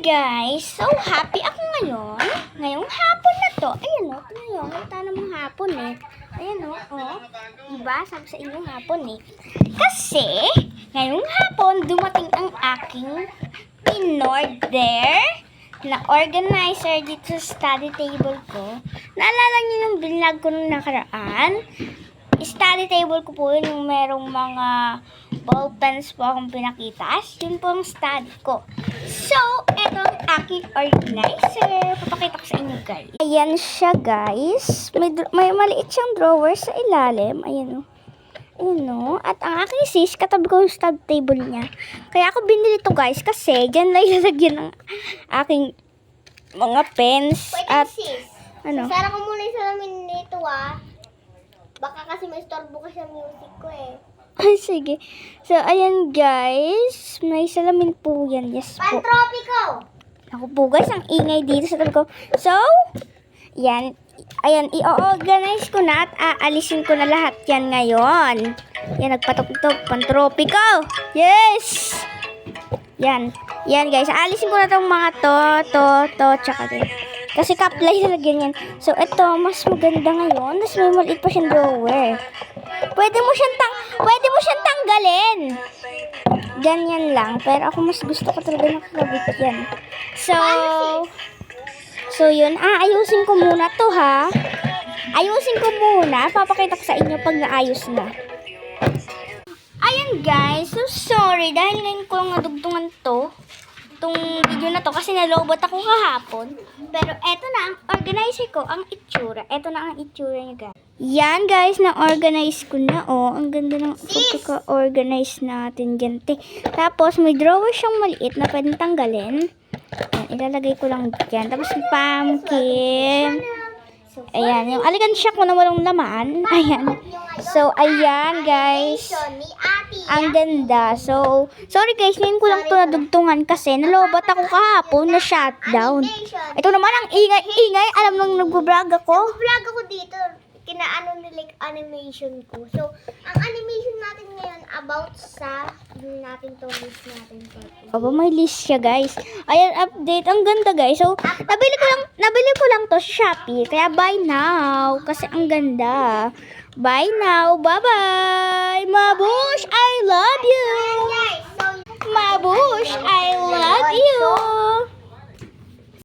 Guys, so happy ako ngayon. Ngayong hapon na to. Ayan o, ito na yun. Kita namang hapon eh. Ayan o, diba? Sabi sa inyo hapon eh. Kasi, ngayong hapon, dumating ang aking in-order na organizer dito sa study table ko. Naalala niyo yung binlog ko nung nakaraan? Study table ko po yun, yung merong mga ball pens po akong pinakita. Yun po ang study ko. So, eto ang aking organizer. Papakita ko sa inyo guys. Ayan siya guys. May maliit siyang drawer sa ilalim. Ayan o. Ayan o. At ang aking sis, katabi ko yung study table niya. Kaya ako binili to guys kasi dyan lang ilalagyan ng aking mga pens. Wait, At sis. ano? Sara ko muna yung salamin nito Baka kasi may storbo ka sa music ko eh. Ay, sige. So, ayan guys. May salamin po yan. Yes po. Pantropiko! Ako po guys, ang ingay dito sa tabi ko. So, yan. Ayan, i-organize ko na at aalisin ko na lahat yan ngayon. Yan, nagpatok-tok. Pantropiko! Yes! Yan. Yan guys, aalisin ko na itong mga to, tsaka din. Kasi kaplay talaga yan. So, ito, mas maganda ngayon. Mas may maliit pa siyang drawer. Pwede mo siyang tanggalin. Ganyan lang. Pero ako mas gusto ko talaga nakakabit yan. So yun. Ayusin ko muna to ha. Ayusin ko muna. Papakita ko sa inyo pag naayos na. Ayan guys. So sorry. Dahil ngayon ko lang nadugtungan to. Itong video na to kasi nalobot ako kahapon. Pero eto na ang organizer ko, ang itsura. Eto na ang itsura niya guys. Yan guys, na-organize ko na ang ganda ng pagkaka-organize natin dyan. Tapos may drawer siyang maliit na pwedeng tanggalin. Yan, ilalagay ko lang dyan. Tapos yung pumpkin. Ayan, yung alikansya ko na walang laman. Ayan. So, ayan guys. Ang ganda. So, sorry guys, ngayon ko lang ito nadugtungan kasi nalobat ako kahapon na shutdown. Ito naman ang ingay. Alam nang nag-vlog ako. Nag-vlog ako dito. Kinaano ni animation ko. So, ang animation natin ngayon about sa natin to list natin. May list siya guys. Ayan, update. Ang ganda guys. So, nabili ko lang to sa Shopee. Kaya buy now. Kasi ang ganda. Buy now. Bye-bye. Mabush, I love you. Mabush, I love you.